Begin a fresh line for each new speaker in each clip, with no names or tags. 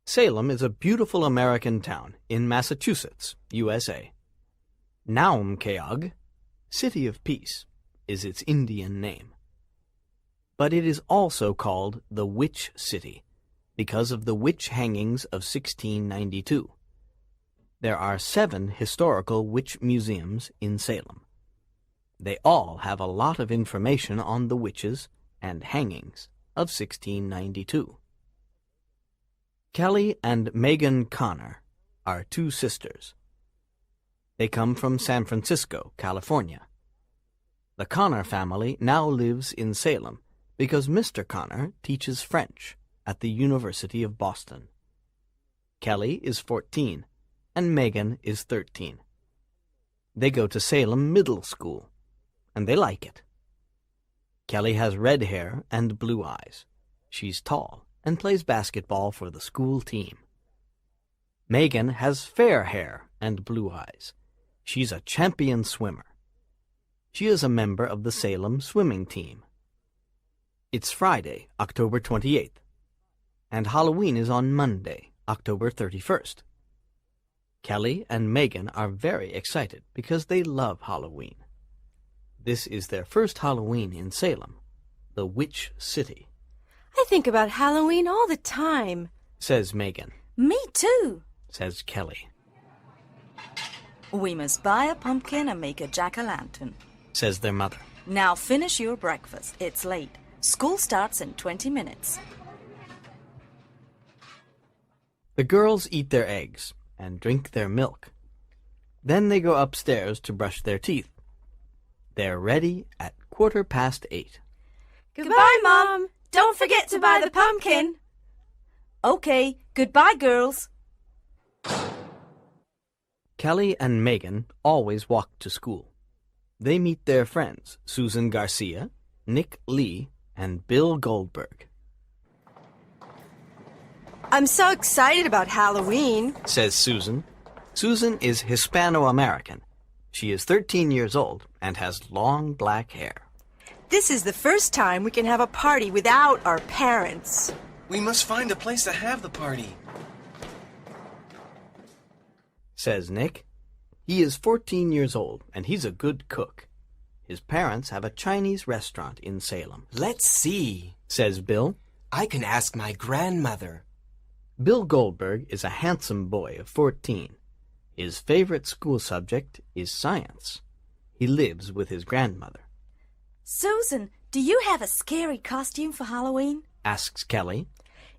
Salem is a beautiful American town in Massachusetts, USA. Naumkeag, City of Peace, is its Indian name. But it is also called the Witch City because of the witch hangings of 1692. There are 7 historical witch museums in Salem. They all have a lot of information on the witches and hangings of 1692. Kelly and Megan Connor are 2 sisters. They come from San Francisco, California. The Connor family now lives in Salem because Mr. Connor teaches French at the University of Boston. Kelly is 14 and Megan is 13. They go to Salem Middle School, and they like it. Kelly has red hair and blue eyes. She's tall and plays basketball for the school team. Megan has fair hair and blue eyes. She's a champion swimmer. She is a member of the Salem swimming team. It's Friday, October 28th, and Halloween is on Monday, October 31st. Kelly and Megan are very excited because they love Halloween. This is their first Halloween in Salem, the Witch City.
I think about Halloween all the time,
says Megan.
Me too,
says Kelly.
We must buy a pumpkin and make a jack-o'-lantern,
says their mother.
Now finish your breakfast. It's late. School starts in 20 minutes.
The girls eat their eggs and drink their milk. Then they go upstairs to brush their teeth. They're ready at 8:15.
Goodbye, Mom. Don't forget to buy the pumpkin.
Okay, goodbye, girls.
Kelly and Megan always walk to school. They meet their friends, Susan Garcia, Nick Lee, and Bill Goldberg.
I'm so excited about Halloween,
says Susan. Susan is Hispano-American. She is 13 years old and has long black hair.
This is the first time we can have a party without our parents.
We must find a place to have the party,
says Nick. He is 14 years old and he's a good cook. His parents have a Chinese restaurant in Salem.
Let's see,
says Bill.
I can ask my grandmother.
Bill Goldberg is a handsome boy of 14. His favorite school subject is science. He lives with his grandmother.
Susan, do you have a scary costume for Halloween?
Asks Kelly.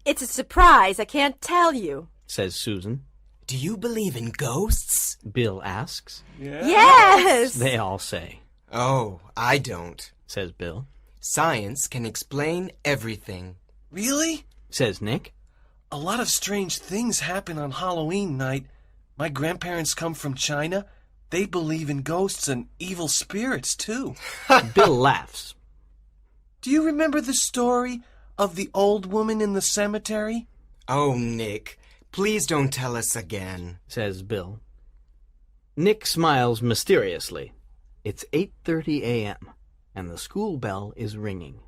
It's a surprise. I can't tell you,
says Susan.
Do you believe in ghosts?
Bill asks.
Yes!
They all say.
Oh, I don't,
says Bill.
Science can explain everything.
Really?
Says Nick.
A lot of strange things happen on Halloween night. My grandparents come from China. They believe in ghosts and evil spirits, too.
Bill laughs.
Do you remember the story of the old woman in the cemetery?
Oh, Nick, please don't tell us again,
says Bill. Nick smiles mysteriously. It's 8:30 a.m., and the school bell is ringing.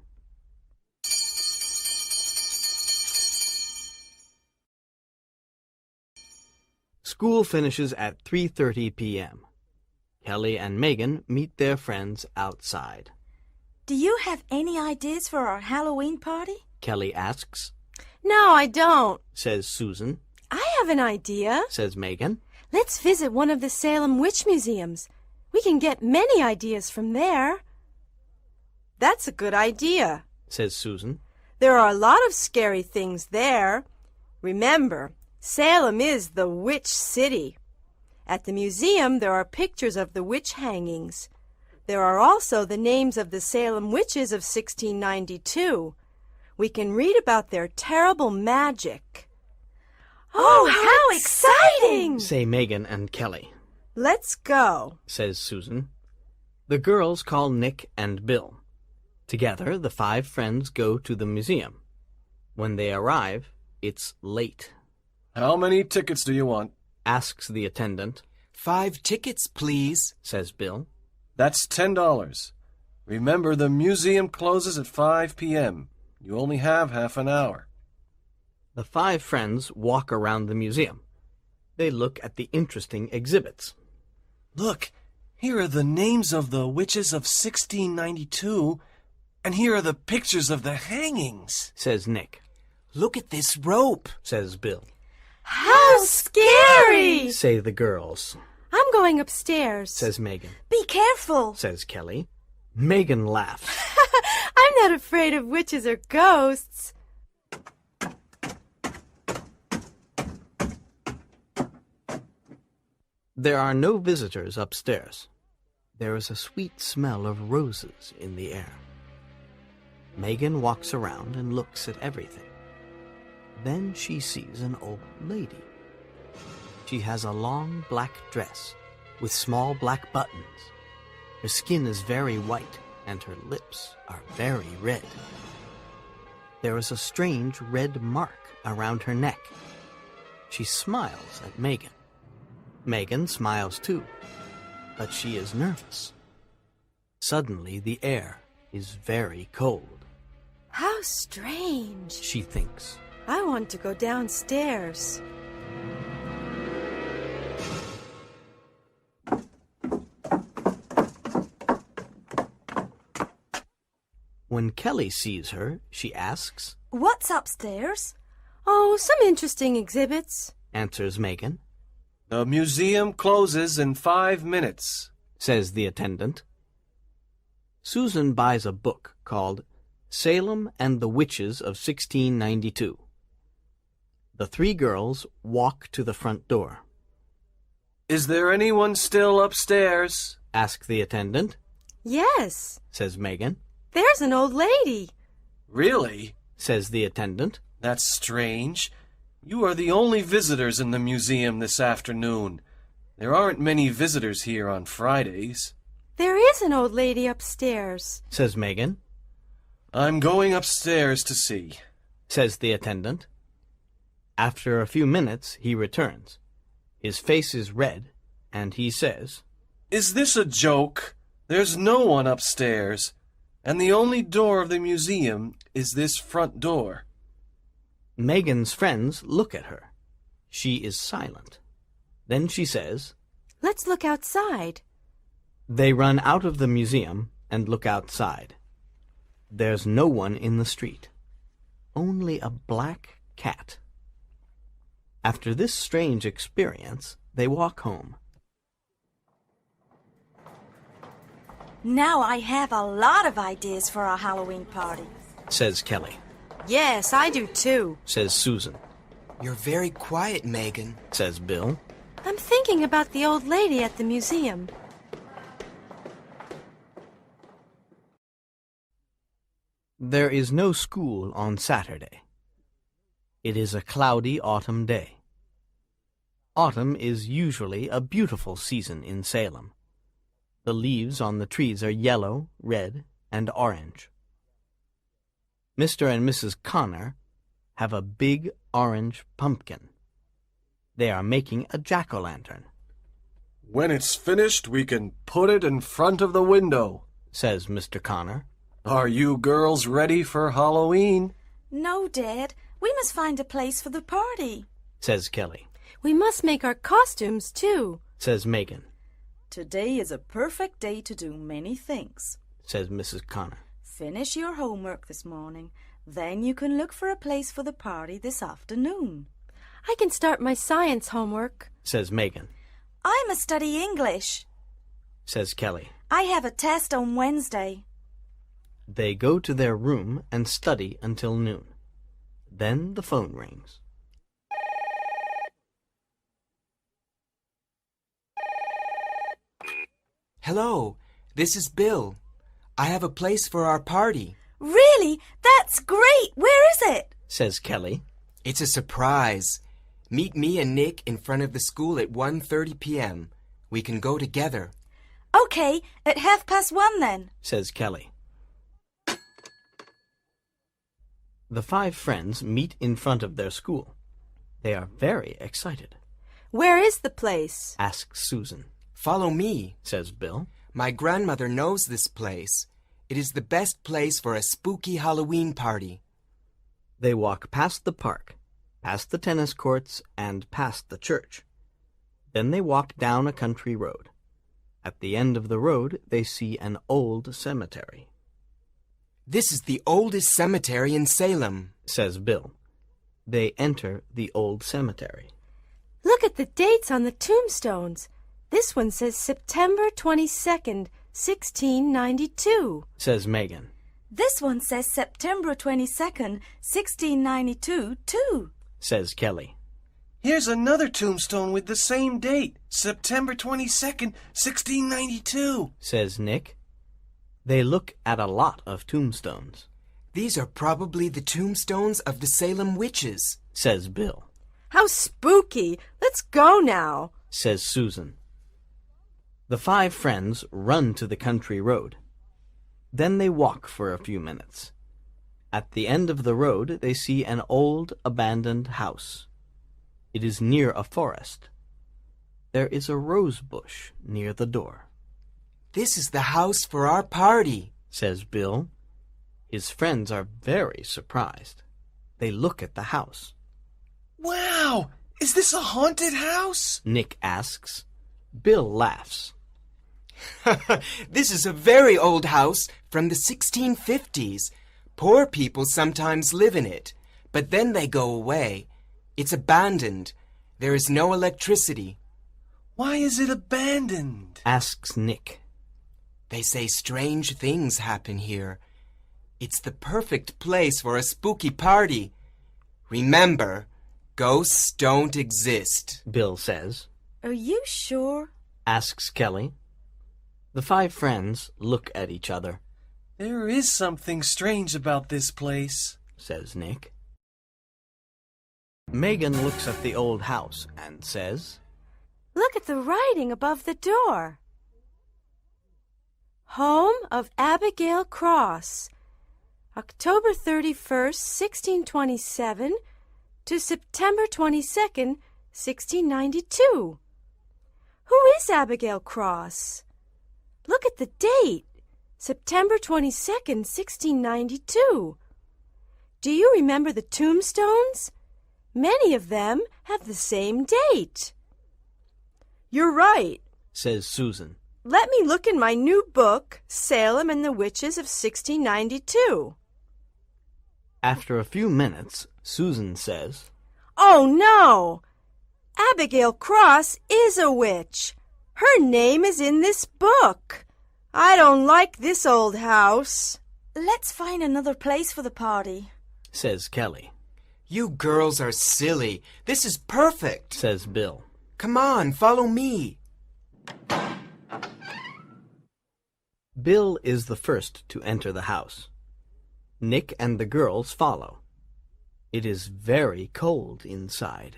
School finishes at 3:30 p.m. Kelly and Megan meet their friends outside.
Do you have any ideas for our Halloween party?
Kelly asks.
No, I don't,
says Susan.
I have an idea,
says Megan.
Let's visit one of the Salem Witch Museums. We can get many ideas from there. That's a good idea,
says Susan.
There are a lot of scary things there. Remember, Salem is the Witch City. At the museum, there are pictures of the witch hangings. There are also the names of the Salem witches of 1692. We can read about their terrible magic. Oh, how exciting!
Say Megan and Kelly.
Let's go,
says Susan. The girls call Nick and Bill. Together, the 5 friends go to the museum. When they arrive, it's late.
How many tickets do you want?
Asks the attendant.
5 tickets, please,
says Bill.
That's $10. Remember, the museum closes at 5 p.m. You only have half an hour.
The five friends walk around the museum. They look at the interesting exhibits.
Look, here are the names of the witches of 1692, and here are the pictures of the hangings,
says Nick.
Look at this rope,
Says Bill.
How scary!
Say the girls.
I'm going upstairs.
Says Megan.
Be careful.
Says Kelly. Megan laughs.
I'm not afraid of witches or ghosts.
There are no visitors upstairs. There is a sweet smell of roses in the air. Megan walks around and looks at everything. Then she sees an old lady. She has a long black dress with small black buttons. Her skin is very white and her lips are very red. There is a strange red mark around her neck. She smiles at Megan. Megan smiles too, but she is nervous. Suddenly the air is very cold.
How strange.
She thinks.
I want to go downstairs.
When Kelly sees her, she asks,
What's upstairs?
Oh, some interesting exhibits.
answers Megan,
The museum closes in 5 minutes.
says the attendant. Susan buys a book called Salem and the Witches of 1692. The three girls walk to the front door.
Is there anyone still upstairs?
Ask the attendant,
Yes,
says Megan.
there's an old lady.
Really?
Says the attendant.
That's strange. You are the only visitors in the museum this afternoon. There aren't many visitors here on Fridays.
There is an old lady upstairs.
Says Megan.
I'm going upstairs to see.
Says the attendant. After a few minutes, he returns. His face is red, and he says,
Is this a joke? There's no one upstairs, and the only door of the museum is this front door.
Megan's friends look at her. She is silent. Then she says,
Let's look outside.
They run out of the museum and look outside. There's no one in the street. Only a black cat. After this strange experience, they walk home.
Now I have a lot of ideas for our Halloween party.
Says Kelly.
Yes, I do too.
Says Susan.
You're very quiet, Megan.
Says Bill.
I'm thinking about the old lady at the museum.
There is no school on Saturday. It is a cloudy autumn day. Autumn is usually a beautiful season in Salem. The leaves on the trees are yellow, red, and orange. Mr. and Mrs. Connor have a big orange pumpkin. They are making a jack-o'-lantern,
When it's finished, we can put it in front of the window.
says Mr. Connor.
Are you girls ready for Halloween?
No, Dad. We must find a place for the party.
Says Kelly.
We must make our costumes too.
Says Megan.
Today is a perfect day to do many things.
Says Mrs. Connor.
Finish your homework this morning. Then you can look for a place for the party this afternoon.
I can start my science homework.
Says Megan.
I must study English.
Says Kelly.
I have a test on Wednesday.
They go to their room and study until noon. Then the phone rings.
Hello, this is Bill. I have a place for our party.
Really? That's great! Where is it?
Says Kelly.
It's a surprise. Meet me and Nick in front of the school at 1:30 p.m. We can go together.
Okay, at 1:30 then.
Says Kelly. The five friends meet in front of their school. They are very excited.
Where is the place?
Asks Susan.
Follow me.
Says Bill.
My grandmother knows this place. It is the best place for a spooky Halloween party.
They walk past the park past the tennis courts, and past the church. Then they walk down a country road. At the end of the road, they see an old cemetery.
This is the oldest cemetery in Salem,
says Bill. They enter the old cemetery.
Look at the dates on the tombstones. This one says September 22nd, 1692,
says Megan.
This one says September 22nd, 1692, too,
says Kelly.
Here's another tombstone with the same date, September 22nd, 1692,
says Nick. They look at a lot of tombstones.
These are probably the tombstones of the Salem witches,
says Bill.
How spooky! Let's go now,
says Susan. The 5 friends run to the country road. Then they walk for a few minutes. At the end of the road, they see an old, abandoned house. It is near a forest. There is a rose bush near the door.
This is the house for our party,
says Bill. His friends are very surprised. They look at the house.
Wow! Is this a haunted house?
Nick asks. Bill laughs.
This is a very old house from the 1650s. Poor people sometimes live in it, but then they go away. It's abandoned. There is no electricity.
Why is it abandoned?
Asks Nick.
They say strange things happen here. It's the perfect place for a spooky party. Remember, ghosts don't exist,
Bill says.
Are you sure?
Asks Kelly. The 5 friends look at each other.
There is something strange about this place,
says Nick. Megan looks at the old house and says,
Look at the writing above the door. Home of Abigail Cross, October 31st, 1627 to September 22nd, 1692. Who is Abigail Cross? Look at the date, September 22nd, 1692. Do you remember the tombstones? Many of them have the same date. You're right,
says Susan.
Let me look in my new book, Salem and the Witches of 1692.
After a few minutes, Susan says,
Oh, no! Abigail Cross is a witch. Her name is in this book. I don't like this old house.
Let's find another place for the party,
says Kelly.
You girls are silly. This is perfect,
says Bill.
Come on, follow me.
Bill is the first to enter the house. Nick and the girls follow. It is very cold inside.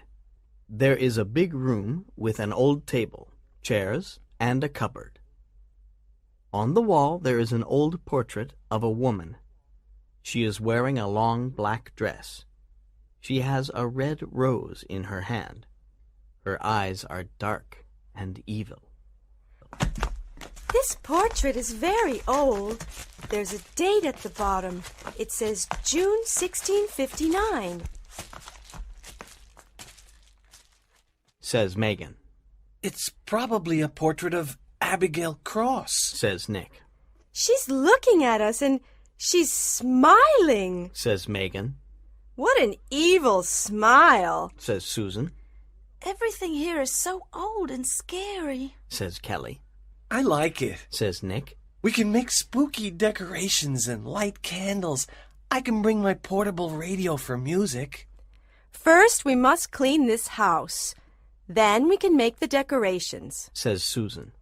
There is a big room with an old table, chairs, and a cupboard. On the wall there is an old portrait of a woman. She is wearing a long black dress. She has a red rose in her hand. Her eyes are dark and evil.
This portrait is very old. There's a date at the bottom. It says June 1659.
Says Megan.
It's probably a portrait of Abigail Cross,
Says Nick.
She's looking at us and she's smiling.
Says Megan.
What an evil smile,
Says Susan.
Everything here is so old and scary,
Says Kelly.
I like it.
Says Nick.
We can make spooky decorations and light candles. I can bring my portable radio for music.
First, we must clean this house. Then we can make the decorations.
Says Susan.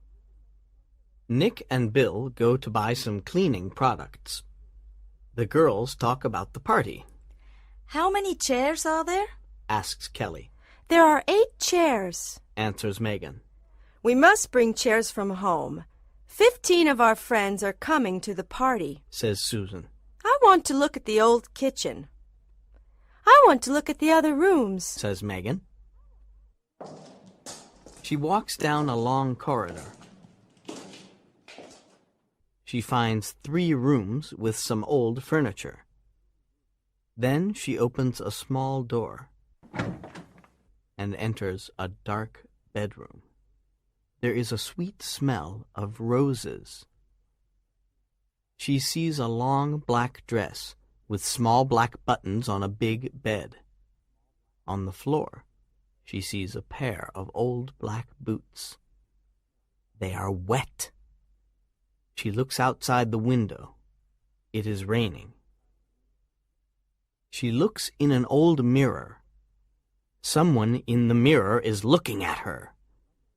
Nick and Bill go to buy some cleaning products. The girls talk about the party.
How many chairs are there?
Asks Kelly.
There are 8 chairs.
Answers Megan.
We must bring chairs from home. 15 of our friends are coming to the party.
Says Susan.
I want to look at the old kitchen. I want to look at the other rooms.
Says Megan. She walks down a long corridor. She finds 3 rooms with some old furniture. Then she opens a small door. and enters a dark bedroom. There is a sweet smell of roses. She sees a long black dress with small black buttons on a big bed. On the floor, she sees a pair of old black boots. They are wet. She looks outside the window. It is raining. She looks in an old mirror. Someone in the mirror is looking at her.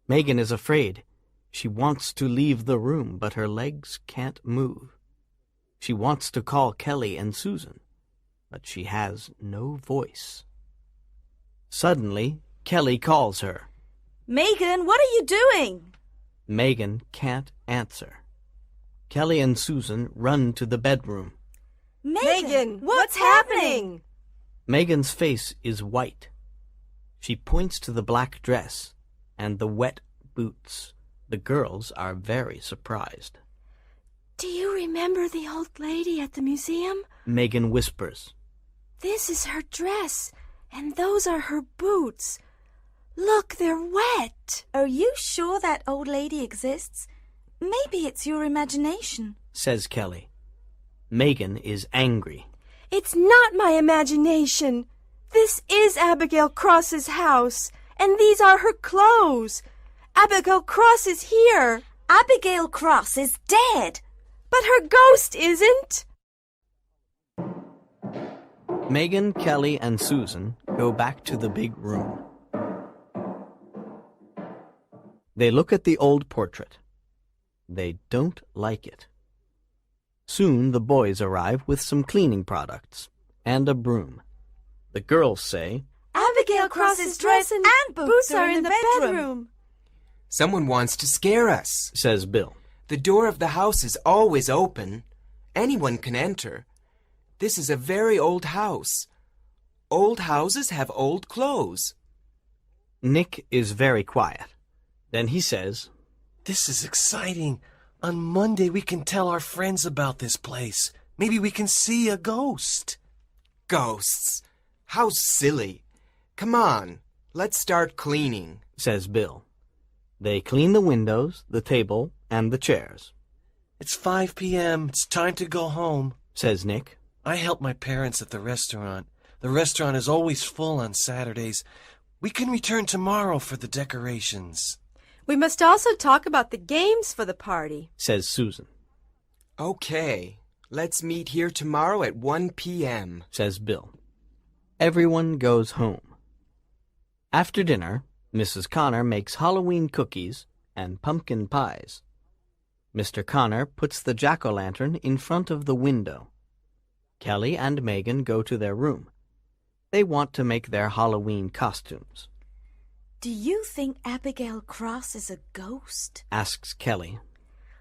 Megan is afraid. She wants to leave the room, but her legs can't move. She wants to call Kelly and Susan, but she has no voice. Suddenly, Kelly calls her.
Megan, what are you doing?
Megan can't answer. Kelly and Susan run to the bedroom.
Megan, what's happening?
Megan's face is white. She points to the black dress and the wet boots. The girls are very surprised.
Do you remember the old lady at the museum?
Megan whispers.
This is her dress, and those are her boots. Look, they're wet.
Are you sure that old lady exists? Maybe it's your imagination,
says Kelly. Megan is angry.
It's not my imagination. This is Abigail Cross's house, and these are her clothes. Abigail Cross is here.
Abigail Cross is dead.
But her ghost isn't.
Megan, Kelly, and Susan go back to the big room. They look at the old portrait. They don't like it. Soon the boys arrive with some cleaning products and a broom. The girls say,
Abigail Cross's dress and boots are in the bedroom.
Someone wants to scare us,
says Bill.
The door of the house is always open. Anyone can enter. This is a very old house. Old houses have old clothes.
Nick is very quiet. Then he says,
This is exciting. On Monday we can tell our friends about this place. Maybe we can see a ghost.
Ghosts? How silly. Come on, let's start cleaning,
says Bill. They clean the windows, the table, and the chairs.
It's 5 p.m. It's time to go home,
says Nick.
I help my parents at the restaurant. The restaurant is always full on Saturdays. We can return tomorrow for the decorations.
We must also talk about the games for the party,
says Susan.
Okay, let's meet here tomorrow at 1 p.m.,
says Bill. Everyone goes home. After dinner, Mrs. Connor makes Halloween cookies and pumpkin pies. Mr. Connor puts the jack-o'-lantern in front of the window. Kelly and Megan go to their room. They want to make their Halloween costumes.
Do you think Abigail Cross is a ghost?
Asks Kelly.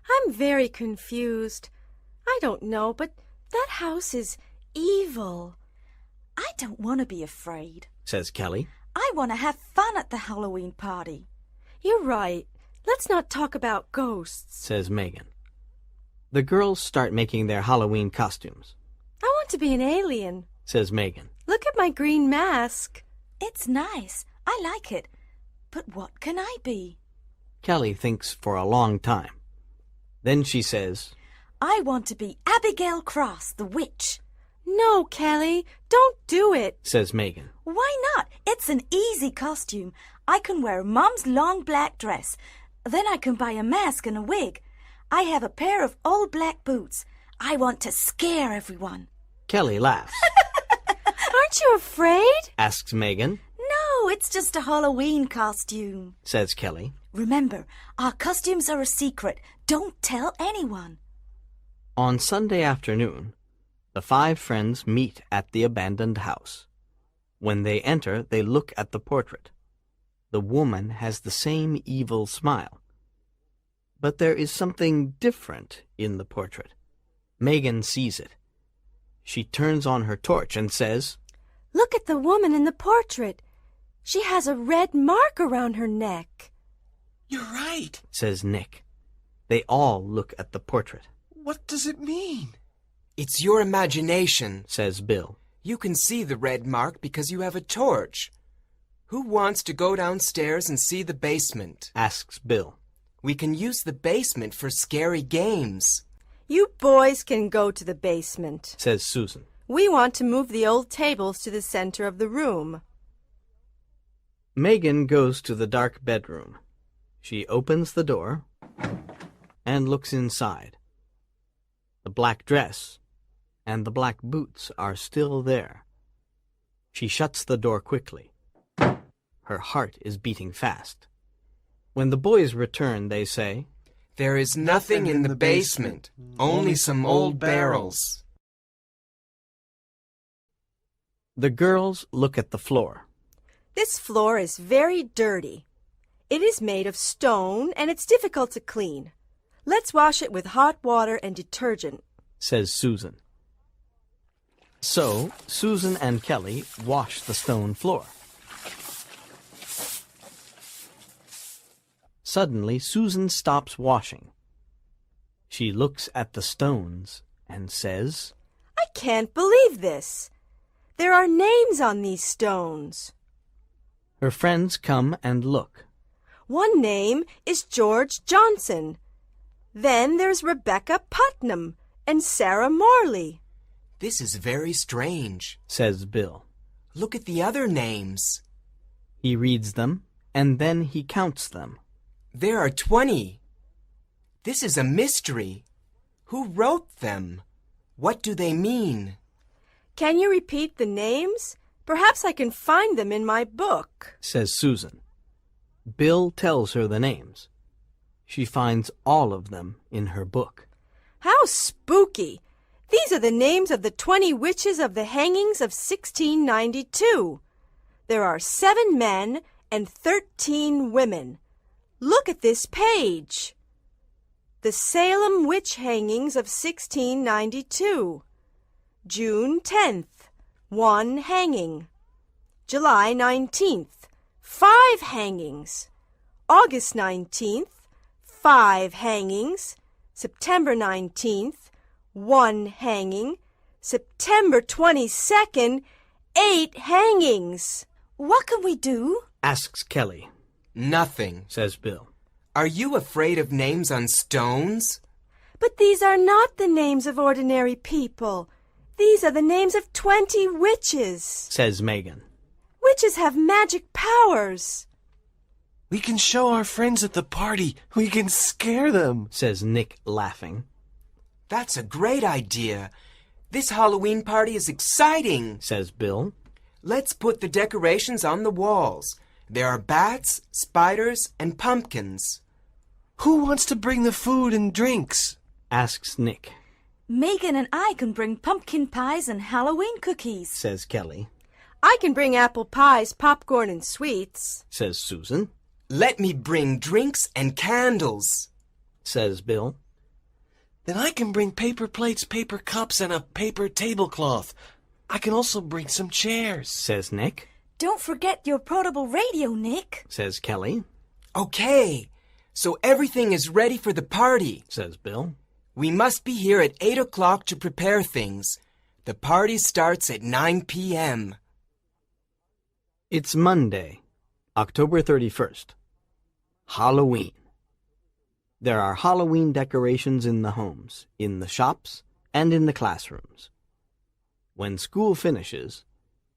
I'm very confused. I don't know, but that house is evil.
I don't want to be afraid,
says Kelly.
I want to have fun at the Halloween party.
You're right. Let's not talk about ghosts,
says Megan. The girls start making their Halloween costumes.
I want to be an alien,
says Megan.
Look at my green mask.
It's nice. I like it. But what can I be?
Kelly thinks for a long time. Then she says,
I want to be Abigail Cross, the witch.
No, Kelly, don't do it,
says Megan.
Why not? It's an easy costume. I can wear Mom's long black dress. Then I can buy a mask and a wig. I have a pair of old black boots. I want to scare everyone.
Kelly laughs.
Aren't you afraid?
Asks Megan.
No, it's just a Halloween costume,
says Kelly.
Remember, our costumes are a secret. Don't tell anyone.
On Sunday afternoon, the 5 friends meet at the abandoned house. When they enter, they look at the portrait. The woman has the same evil smile. But there is something different in the portrait. Megan sees it. She turns on her torch and says,
Look at the woman in the portrait. She has a red mark around her neck.
You're right,
says Nick. They all look at the portrait.
What does it mean?
It's your imagination,
says Bill.
You can see the red mark because you have a torch. Who wants to go downstairs and see the basement?
asks Bill.
We can use the basement for scary games.
You boys can go to the basement,
says Susan.
We want to move the old tables to the center of the room.
Megan goes to the dark bedroom. She opens the door and looks inside. The black dress and the black boots are still there. She shuts the door quickly. Her heart is beating fast. When the boys return, they say,
There is nothing in the basement, only some old barrels.
The girls look at the floor.
This floor is very dirty. It is made of stone and it's difficult to clean. Let's wash it with hot water and detergent,
says Susan. So, Susan and Kelly wash the stone floor. Suddenly, Susan stops washing. She looks at the stones and says,
I can't believe this. There are names on these stones.
Her friends come and look.
One name is George Johnson. Then there's Rebecca Putnam and Sarah Morley.
This is very strange,
says Bill.
Look at the other names.
He reads them, and then he counts them.
There are 20. This is a mystery. Who wrote them? What do they mean?
Can you repeat the names? Perhaps I can find them in my book,
says Susan. Bill tells her the names. She finds all of them in her book.
How spooky! These are the names of the 20 witches of the hangings of 1692. There are 7 men and 13 women. Look at this page. The Salem witch hangings of 1692. June 10th, 1 hanging. July 19th, 5 hangings. August 19th, 5 hangings. September 19th, 1 hanging. September 22nd, 8 hangings.
What can we do?
Asks Kelly.
Nothing,
says Bill.
Are you afraid of names on stones?
But these are not the names of ordinary people. These are the names of 20 witches,
says Megan.
Witches have magic powers.
We can show our friends at the party. We can scare them,
says Nick, laughing.
That's a great idea. This Halloween party is exciting,
says Bill.
Let's put the decorations on the walls. There are bats, spiders, and pumpkins.
Who wants to bring the food and drinks?
Asks Nick.
Megan and I can bring pumpkin pies and Halloween cookies,
says Kelly.
I can bring apple pies, popcorn, and sweets,
says Susan.
Let me bring drinks and candles,
says Bill.
Then I can bring paper plates, paper cups, and a paper tablecloth. I can also bring some chairs,
says Nick.
Don't forget your portable radio, Nick,
says Kelly.
Okay, so everything is ready for the party,
says Bill.
We must be here at 8 o'clock to prepare things. The party starts at 9 p.m.
It's Monday, October 31st. Halloween. There are Halloween decorations in the homes, in the shops, and in the classrooms. When school finishes,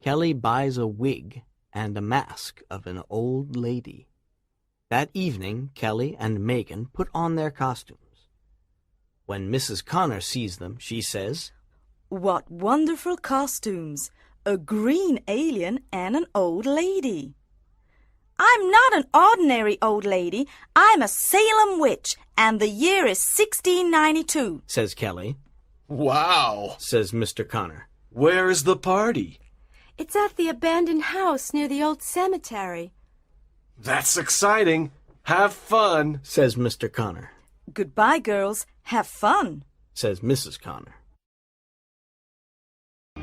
Kelly buys a wig and a mask of an old lady. That evening, Kelly and Megan put on their costumes. When Mrs. Connor sees them, she says,
What wonderful costumes! A green alien and an old lady. I'm not an ordinary old lady. I'm a Salem witch, and the year is 1692,
says Kelly.
Wow,
says Mr. Connor.
Where's the party?
It's at the abandoned house near the old cemetery.
That's exciting. Have fun,
says Mr. Connor.
Goodbye, girls. Have fun,
says Mrs. Connor.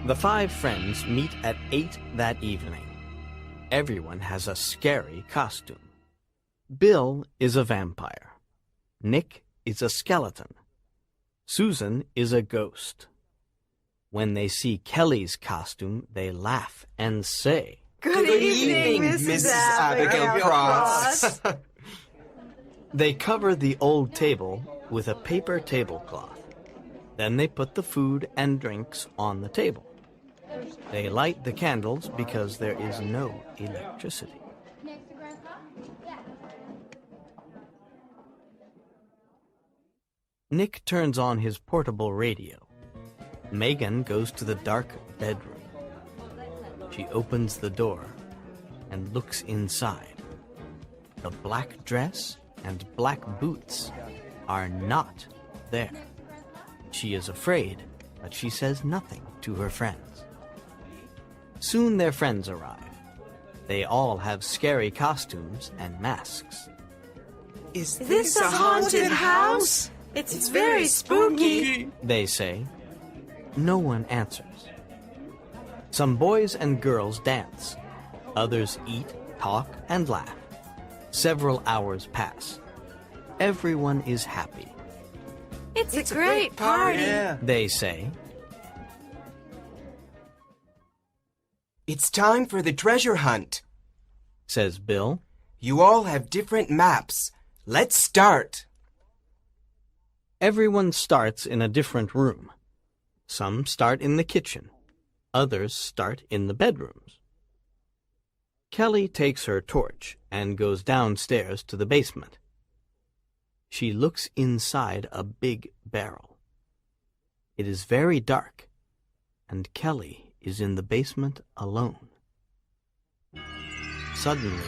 The 5 friends meet at 8 that evening. Everyone has a scary costume. Bill is a vampire. Nick is a skeleton. Susan is a ghost. When they see Kelly's costume, they laugh and say,
Good evening, Mrs. Abigail Cross.
They cover the old table with a paper tablecloth. Then they put the food and drinks on the table. They light the candles because there is no electricity. Nick turns on his portable radio. Megan goes to the dark bedroom. She opens the door and looks inside. The black dress and black boots are not there. She is afraid, but she says nothing to her friends. Soon their friends arrive. They all have scary costumes and masks.
Is
This a haunted house? It's very spooky.
They say. No one answers. Some boys and girls dance. Others eat, talk, and laugh. Several hours pass. Everyone is happy.
It's a great party.
Yeah.
They say.
It's time for the treasure hunt,
Says Bill.
You all have different maps. Let's start.
Everyone starts in a different room. Some start in the kitchen. Others start in the bedrooms. Kelly takes her torch and goes downstairs to the basement. She looks inside a big barrel. It is very dark, and Kelly is in the basement alone. Suddenly,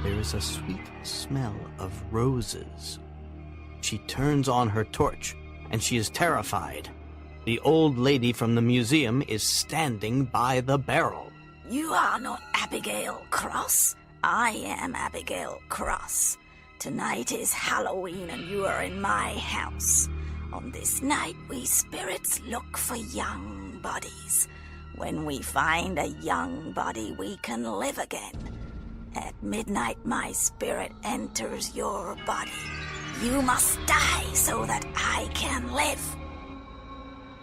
there is a sweet smell of roses. She turns on her torch, and she is terrified. The old lady from the museum is standing by the barrel.
You are not Abigail Cross. I am Abigail Cross. Tonight is Halloween and you are in my house. On this night, we spirits look for young bodies. When we find a young body, we can live again. At midnight, my spirit enters your body. You must die so that I can live.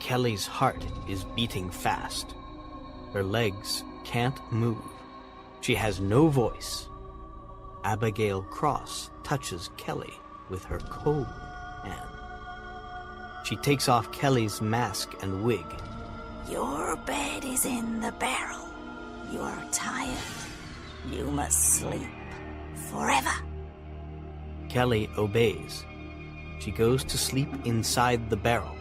Kelly's heart is beating fast. Her legs can't move. She has no voice. Abigail Cross touches Kelly with her cold hand. She takes off Kelly's mask and wig.
Your bed is in the barrel. You are tired. You must sleep forever.
Kelly obeys. She goes to sleep inside the barrel.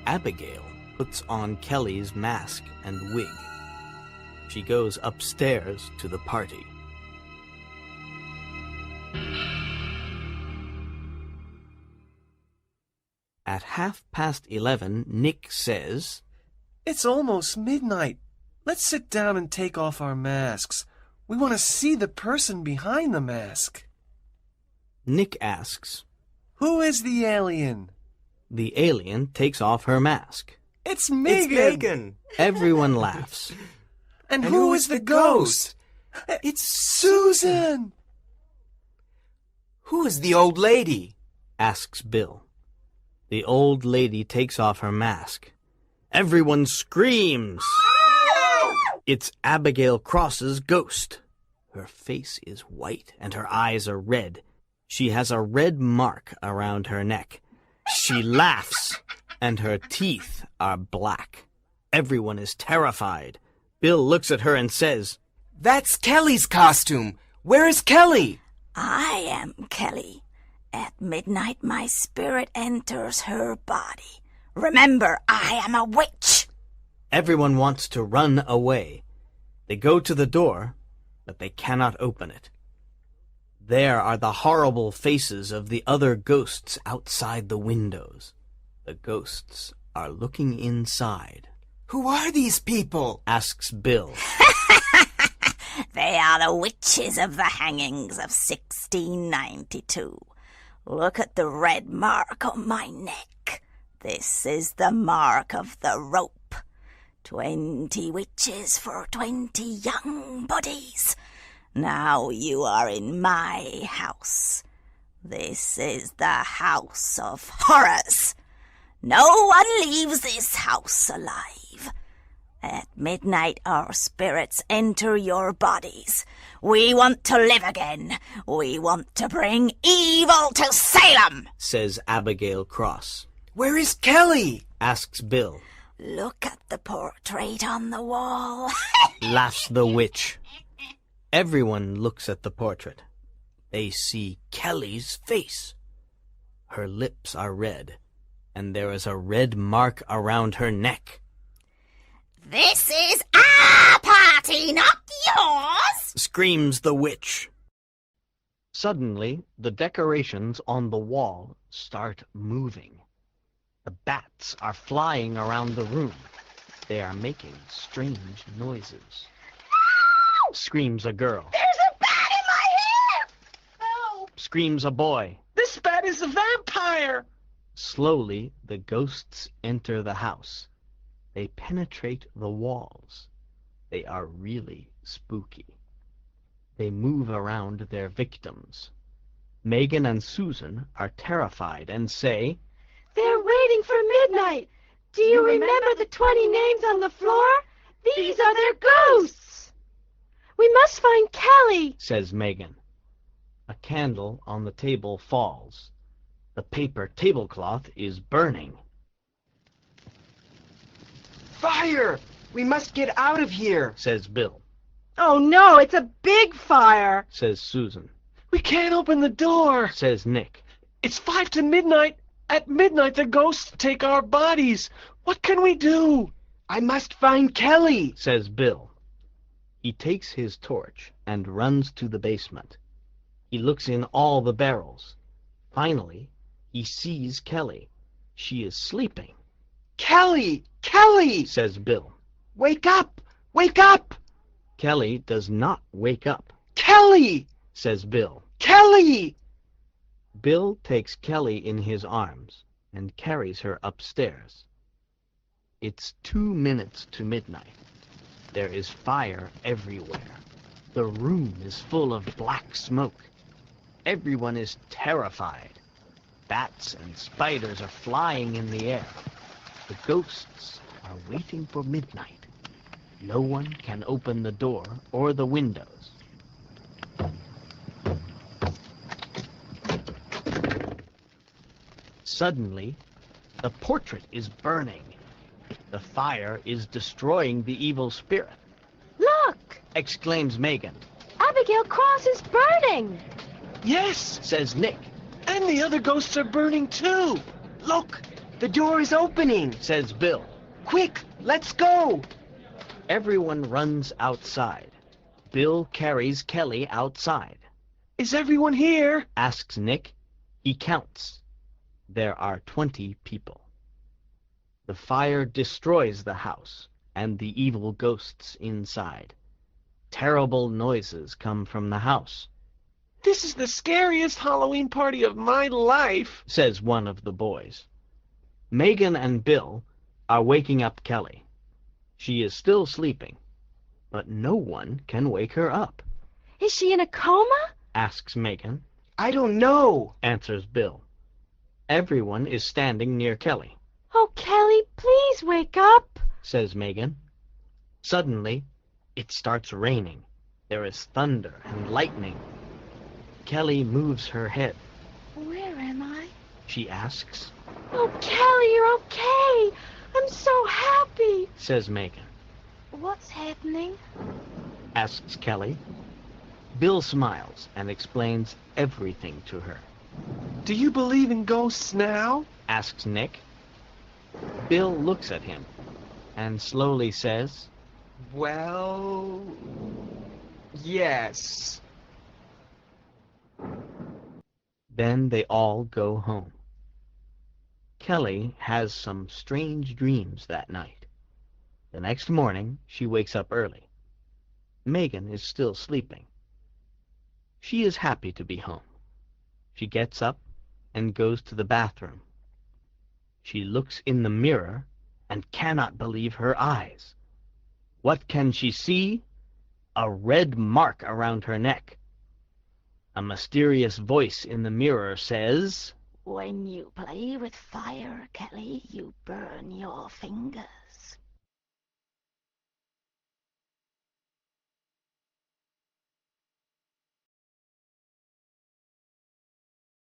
Abigail puts on Kelly's mask and wig. She goes upstairs to the party. At 11:30, Nick says,
It's almost midnight. Let's sit down and take off our masks. We want to see the person behind the mask.
Nick asks,
Who is the alien?
the alien takes off her mask.
It's Megan.
It's Megan.
Everyone laughs.
And who is the ghost?
It's
Susan.
Who is the old lady?
Asks Bill. The old lady takes off her mask. Everyone screams. It's Abigail Cross's ghost. Her face is white and her eyes are red. She has a red mark around her neck. She laughs, and her teeth are black. Everyone is terrified. Bill looks at her and says,
That's Kelly's costume. Where is Kelly?
I am Kelly. At midnight, my spirit enters her body. Remember, I am a witch.
Everyone wants to run away. They go to the door, but they cannot open it. There are the horrible faces of the other ghosts outside the windows. The ghosts are looking inside.
Who are these people?
Asks Bill.
They are the witches of the hangings of 1692. Look at the red mark on my neck. This is the mark of the rope. 20 witches for 20 young bodies. Now you are in my house. This is the house of horrors. No one leaves this house alive. At midnight our spirits enter your bodies. We want to live again. We want to bring evil to Salem,
says Abigail Cross.
Where is Kelly?
Asks Bill.
Look at the portrait on the wall.
Laughs the witch. Everyone looks at the portrait. They see Kelly's face. Her lips are red, and there is a red mark around her neck.
This is our party, not yours,
screams the witch. Suddenly, the decorations on the wall start moving. The bats are flying around the room. They are making strange noises.
No!
Screams a girl.
There's a bat in my hair! Help!
Screams a boy.
This bat is a vampire!
Slowly, the ghosts enter the house. They penetrate the walls. They are really spooky. They move around their victims. Megan and Susan are terrified and say,
They're waiting for midnight. Do you remember the 20 names on the floor? These are their ghosts. We must find Kelly,
says Megan. A candle on the table falls. The paper tablecloth is burning.
Fire! We must get out of here,
says Bill.
Oh no, it's a big fire,
says Susan.
We can't open the door,
says Nick.
It's 5 to midnight. At midnight, the ghosts take our bodies. What can we do?
I must find Kelly,
says Bill. He takes his torch and runs to the basement. He looks in all the barrels. Finally, he sees Kelly. She is sleeping.
Kelly! Kelly!
says Bill.
Wake up! Wake up!
Kelly does not wake up.
Kelly!
says Bill.
Kelly!
Bill takes Kelly in his arms and carries her upstairs. It's 2 minutes to midnight. There is fire everywhere. The room is full of black smoke. Everyone is terrified. Bats and spiders are flying in the air. The ghosts are waiting for midnight. No one can open the door or the windows. Suddenly, the portrait is burning. The fire is destroying the evil spirit.
Look!
Exclaims Megan.
Abigail Cross is burning!
Yes,
Says Nick.
and the other ghosts are burning too.
Look! The door is opening!
Says Bill.
Quick! Let's go!
Everyone runs outside. Bill carries Kelly outside.
Is everyone here?
Asks Nick. He counts. There are 20 people. The fire destroys the house and the evil ghosts inside. Terrible noises come from the house,
This is the scariest Halloween party of my life.
says one of the boys. Megan and Bill are waking up Kelly. She is still sleeping, but no one can wake her up.
Is she in a coma?
Asks Megan.
I don't know!
Answers Bill. Everyone is standing near Kelly,
Oh, Kelly, please wake up.
says Megan. Suddenly, it starts raining. There is thunder and lightning. Kelly moves her head.
Where am I?
She asks,
Oh, Kelly, you're okay. I'm so happy.
says Megan.
What's happening?
Asks Kelly. Bill smiles and explains everything to her.
Do you believe in ghosts now?
Asks Nick. Bill looks at him and slowly says,
Well... yes.
Then they all go home. Kelly has some strange dreams that night. The next morning, she wakes up early. Megan is still sleeping. She is happy to be home. She gets up and goes to the bathroom. She looks in the mirror and cannot believe her eyes. What can she see? A red mark around her neck. A mysterious voice in the mirror says,
When you play with fire, Kelly, you burn your fingers.